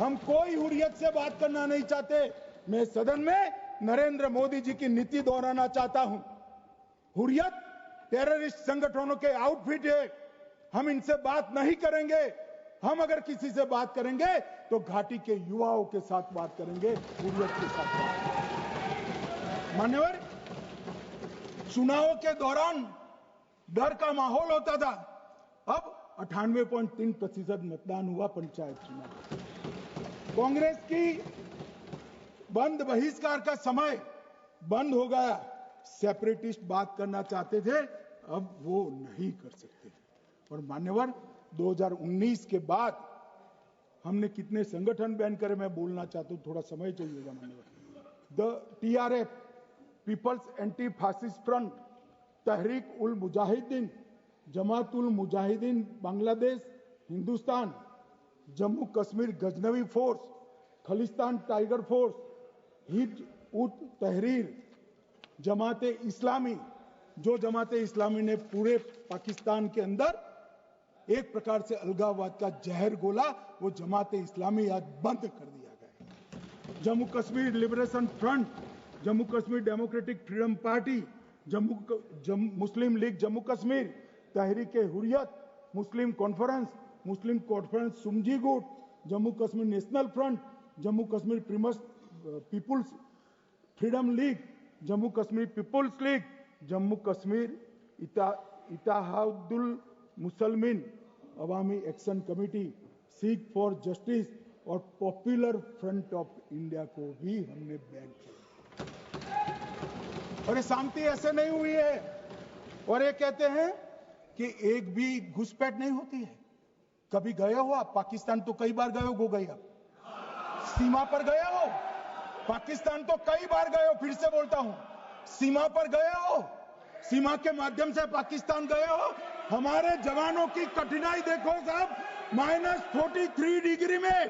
हम कोई हुर्रियत से बात करना नहीं चाहते। मैं सदन में नरेंद्र मोदी जी की नीति दोहराना चाहता हूं। हुर्रियत टेररिस्ट संगठनों के आउटफिट है, हम इनसे बात नहीं करेंगे। हम अगर किसी से बात करेंगे तो घाटी के युवाओं के साथ बात करेंगे, हुर्रियत के साथ बात। मान्यवर, चुनावों के दौरान डर का माहौल होता था, अब 98.3% मतदान हुआ पंचायत चुनाव। कांग्रेस की बंद बहिष्कार का समय बंद हो गया। सेपरेटिस्ट बात करना चाहते थे, अब वो नहीं कर सकते। और मान्यवर, 2019 के बाद हमने कितने संगठन बैन करे, मैं बोलना चाहता हूं, थोड़ा समय चाहिएगा मान्यवर। The TRF, people's anti fascist front, Tehreek ul Mujahideen, Jamaat ul Mujahideen Bangladesh Hindustan, Jammu Kashmir Ghaznavi force, Khalistan tiger force, Hizb ut Tahrir, Jamaat Islami, जो जमात इस्लामी ने पूरे पाकिस्तान के अंदर एक प्रकार से अलगाववाद का जहर घोला, वो जमात इस्लामी आज बंद कर दिया गया। Jammu Kashmir liberation front, Jammu Kashmir democratic freedom party, Muslim league Jammu Kashmir, Tehreek Hurriyat, Muslim conference सुमजी गुट, Jammu Kashmir national front, Jammu Kashmir people's freedom league, Jammu Kashmir people's league, Jammu Kashmir Ittehadul Musalman Awami action committee, Sikh for justice और पॉपुलर फ्रंट ऑफ इंडिया को भी हमने बैन किया। और ये शांति ऐसे नहीं हुई है। और ये कहते हैं कि एक भी घुसपैठ नहीं होती है। कभी गए हो आप पाकिस्तान? तो कई बार गए हो गया, सीमा पर गए हो पाकिस्तान, तो कई बार गए हो। फिर से बोलता हूं, सीमा पर गए हो, सीमा के माध्यम से पाकिस्तान गए हो। हमारे जवानों की कठिनाई देखो साहब, -43 डिग्री में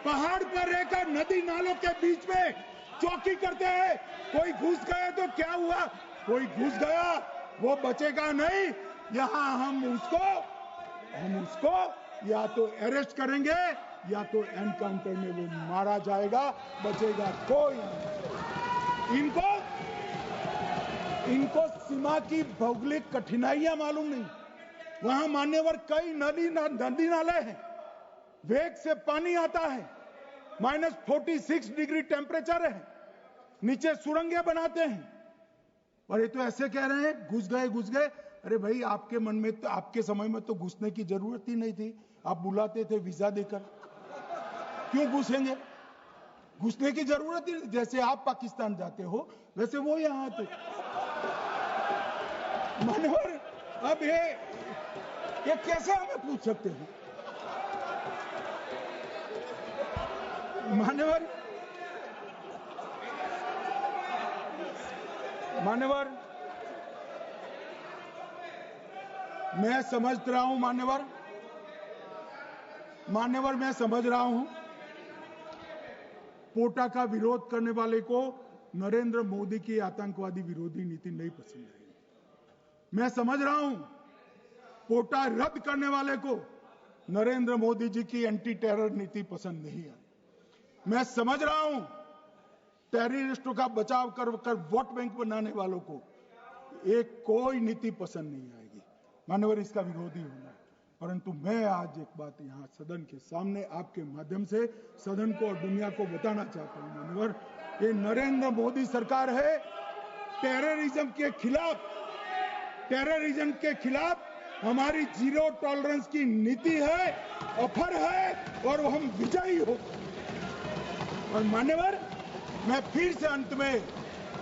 पहाड़ पर रहकर नदी नालों के बीच में चौकी करते हैं। कोई घुस गए तो क्या हुआ? कोई घुस गया, वो बचेगा नहीं। यहां हम उसको या तो अरेस्ट करेंगे या तो एनकाउंटर में वो मारा जाएगा, बचेगा कोई नहीं। इनको सीमा की भौगोलिक कठिनाइयां मालूम नहीं। वहां मान्यवर कई नदी नाले हैं, वेग से पानी आता है, -46 डिग्री टेम्परेचर है, नीचे सुरंगें बनाते हैं। और ये तो ऐसे कह रहे हैं घुस गए। अरे भाई, आपके मन में तो, आपके समय में तो घुसने की जरूरत ही नहीं थी। आप बुलाते थे वीजा देकर, क्यों घुसेंगे? घुसने की जरूरत ही नहीं। जैसे आप पाकिस्तान जाते हो वैसे वो यहां आते। मानवर, अब ये कैसे हमें पूछ सकते हैं? मान्यवर, मैं समझ रहा हूं मान्यवर, मैं समझ रहा हूं पोटा का विरोध करने वाले को नरेंद्र मोदी की आतंकवादी विरोधी नीति नहीं पसंद आई। मैं समझ रहा हूं पोटा रद्द करने वाले को नरेंद्र मोदी जी की एंटी टेरर नीति पसंद नहीं आई। मैं समझ रहा हूं टेररिस्टों का बचाव कर वोट बैंक बनाने वालों को एक कोई नीति पसंद नहीं आएगी। मानवर, इसका विरोधी होना है। परंतु मैं आज एक बात यहां सदन के सामने आपके माध्यम से सदन को और दुनिया को बताना चाहता हूं। मानवर, ये नरेंद्र मोदी सरकार है, टेररिज्म के खिलाफ हमारी जीरो टॉलरेंस की नीति है, ऑफर है, और हम विजयी हो। और मान्यवर, मैं फिर से अंत में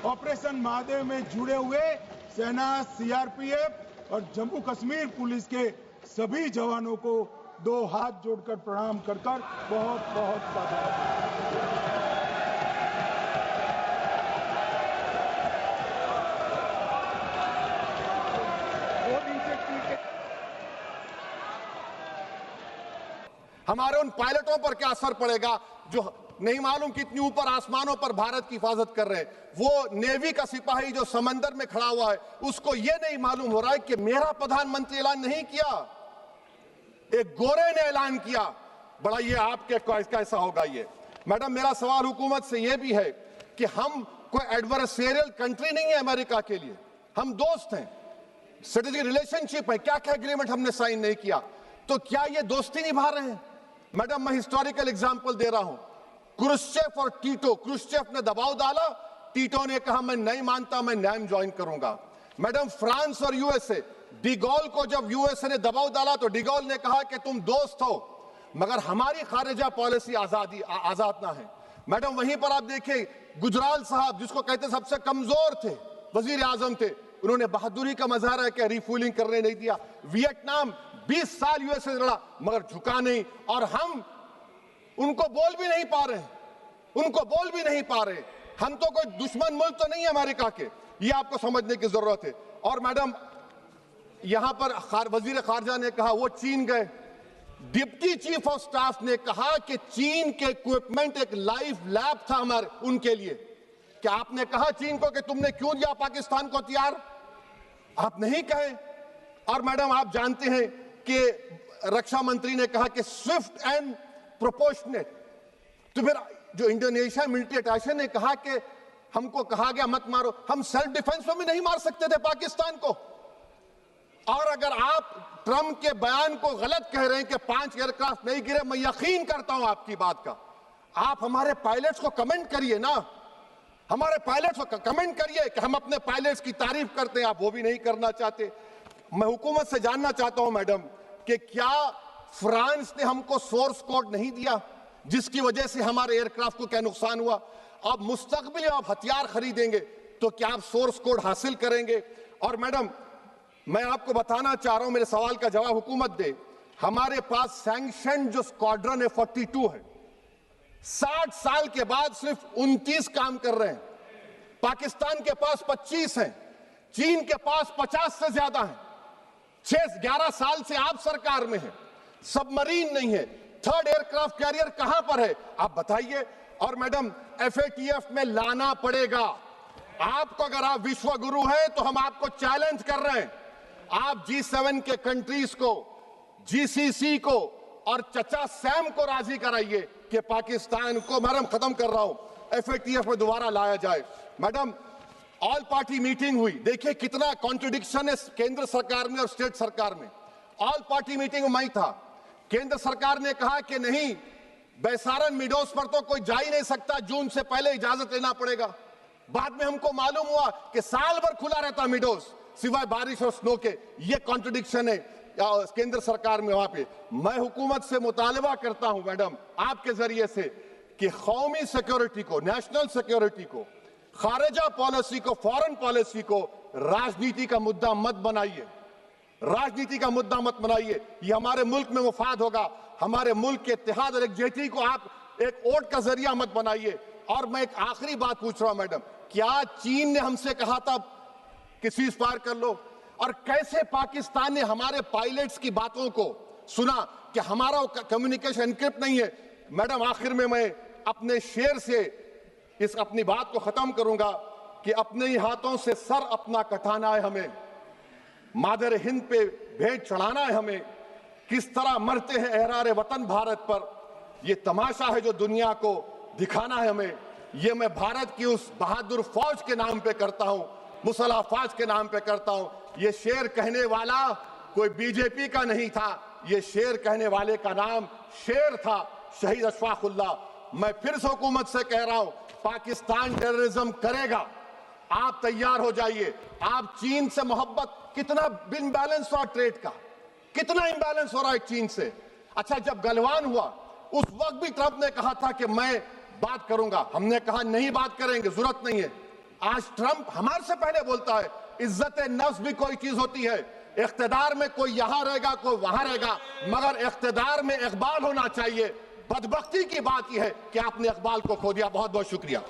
ऑपरेशन महादेव में जुड़े हुए सेना, CRPF और जम्मू कश्मीर पुलिस के सभी जवानों को 2 हाथ जोड़कर प्रणाम कर बहुत साधुवाद। हमारे उन पायलटों पर क्या असर पड़ेगा जो नहीं मालूम कितनी ऊपर आसमानों पर भारत की हिफाजत कर रहे हैं। वो नेवी का सिपाही जो समंदर में खड़ा हुआ है, उसको ये नहीं मालूम हो रहा है कि मेरा प्रधानमंत्री ऐलान नहीं किया, एक गोरे ने ऐलान किया बढ़ाइए, आपके कैसा होगा ये। मैडम, मेरा सवाल हुकूमत से यह भी है कि हम कोई एडवर्सेरियल कंट्री नहीं है अमेरिका के लिए, हम दोस्त हैं, स्ट्रेटेजिक रिलेशनशिप है, क्या क्या एग्रीमेंट हमने साइन नहीं किया, तो क्या ये दोस्ती निभा रहे हैं? मैडम, मैं हिस्टोरिकल एग्जांपल दे रहा हूं, क्रुश्चेव और टीटो। क्रुश्चेव ने दबाव डाला, टीटो ने कहा मैं नहीं मानता, मैं नैम ज्वाइन करूंगा। मैडम, फ्रांस और यूएसए, डिगोल को जब यूएसए ने दबाव डाला तो डिगोल ने कहा कि तुम दोस्त हो मगर हमारी खारिजा पॉलिसी आजाद ना है। मैडम, वहीं पर आप देखिए गुजराल साहब, जिसको कहते सबसे कमजोर थे, वजीर आजम थे, उन्होंने बहादुरी का मजारा किया, रिफूलिंग करने नहीं दिया। वियतनाम 20 साल यूएसए से लड़ा मगर झुका नहीं, और हम उनको बोल भी नहीं पा रहे, उनको बोल भी नहीं पा रहे। हम तो कोई दुश्मन मुल्क तो नहीं है अमेरिका के, ये आपको समझने की जरूरत है। और मैडम, यहां पर वजीर खारजा ने कहा वो चीन गए, डिप्टी चीफ ऑफ स्टाफ ने कहा कि चीन के इक्विपमेंट एक लाइव लैब था हमारे उनके लिए। क्या आपने कहा चीन को कि तुमने क्यों दिया पाकिस्तान को हथियार? आप नहीं कहे। और मैडम, आप जानते हैं कि रक्षा मंत्री ने कहा कि स्विफ्ट एंड प्रोपोर्शनेट, तो फिर जो इंडोनेशिया मिलिट्री अटैचे ने कहा कि हमको कहा गया मत मारो, हम सेल्फ डिफेंस में भी नहीं मार सकते थे पाकिस्तान को। और अगर आप ट्रंप के बयान को गलत कह रहे हैं कि 5 एयरक्राफ्ट नहीं गिरे, मैं यकीन करता हूं आपकी बात का, आप हमारे पायलट्स को कमेंट करिए ना, हमारे पायलट्स को कमेंट करिए कि हम अपने पायलट्स की तारीफ करते हैं, आप वो भी नहीं करना चाहते। मैं हुकूमत से जानना चाहता हूं मैडम कि क्या फ्रांस ने हमको सोर्स कोड नहीं दिया जिसकी वजह से हमारे एयरक्राफ्ट को क्या नुकसान हुआ? अब मुस्तकबिल में आप हथियार खरीदेंगे तो क्या आप सोर्स कोड हासिल करेंगे? और मैडम, मैं आपको बताना चाह रहा हूं, मेरे सवाल का जवाब हुकूमत दे, हमारे पास सैंक्शन जो स्क्वाड्रन है 42 है, 60 साल के बाद सिर्फ 29 काम कर रहे हैं। पाकिस्तान के पास 25 हैं, चीन के पास 50 से ज्यादा हैं। 11 साल से आप सरकार में हैं, सबमरीन नहीं है, थर्ड एयरक्राफ्ट कैरियर कहां पर है आप बताइए। और मैडम, FATF में लाना पड़ेगा आपको। अगर आप विश्व गुरु हैं तो हम आपको चैलेंज कर रहे हैं, आप G7 के कंट्रीज को, GCC को और चचा सैम को राजी कराइए कि पाकिस्तान को, मैडम खत्म कर रहा हूं, FATF में दोबारा लाया जाए। मैडम, ऑल पार्टी मीटिंग हुई, देखिए कितना कॉन्ट्रडिक्शन है केंद्र सरकार में और स्टेट सरकार में। ऑल पार्टी मीटिंग में मैं था, केंद्र सरकार ने कहा कि नहीं, बैसारन मिडोस पर तो कोई जा ही नहीं सकता, जून से पहले इजाजत लेना पड़ेगा। बाद में हमको मालूम हुआ कि साल भर खुला रहता मिडोस सिवाय बारिश और स्नो के। ये कॉन्ट्रडिक्शन है केंद्र सरकार में। वहां पे मैं हुकूमत से मुतालबा करता हूं मैडम आपके जरिए से कि कौमी सिक्योरिटी को, नेशनल सिक्योरिटी को, खारिजा पॉलिसी को, फॉरेन पॉलिसी को राजनीति का मुद्दा मत बनाइए, राजनीति का मुद्दा मत बनाइए। ये हमारे मुल्क में मुफाद होगा, हमारे मुल्क के इत्तेहाद और एकजुटती को आप एक वोट का जरिया मत बनाइए। और मैं एक आखिरी बात पूछ रहा हूं मैडम, क्या चीन ने हमसे कहा था कि सीज फायर कर लो? और कैसे पाकिस्तान ने हमारे पायलट्स की बातों को सुना कि हमारा कम्युनिकेशन एनक्रिप्ट नहीं है? मैडम, आखिर में मैं अपने शेर से इस अपनी बात को खत्म करूंगा कि अपने ही हाथों से सर अपना कटाना है हमें, मादर हिंद पे भेंट चढ़ाना है हमें, किस तरह मरते हैं एहरारे वतन भारत पर, ये तमाशा है जो दुनिया को दिखाना है हमें। ये मैं भारत की उस बहादुर फौज के नाम पे करता हूं, मुसल्ह फौज के नाम पे करता हूं। ये शेर कहने वाला कोई बीजेपी का नहीं था, ये शेर कहने वाले का नाम शेर था, शहीद अशफाकुल्लाह। मैं फिर से हुकूमत से कह रहा हूं, पाकिस्तान टेररिज्म करेगा, आप तैयार हो जाइए। आप चीन से मोहब्बत, कितना इम्बैलेंस हुआ ट्रेड का, कितना इम्बैलेंस हो रहा है चीन से। अच्छा, जब गलवान हुआ उस वक्त भी ट्रंप ने कहा था कि मैं बात करूंगा, हमने कहा नहीं बात करेंगे, जरूरत नहीं है। आज ट्रंप हमारे से पहले बोलता है। इज्जत नफ्स भी कोई चीज होती है, इख्तिदार में कोई यहां रहेगा कोई वहां रहेगा, मगर इख्तिदार में इकबाल होना चाहिए। बदबख्ती की बात यह है कि आपने इकबाल को खो दिया। बहुत बहुत शुक्रिया।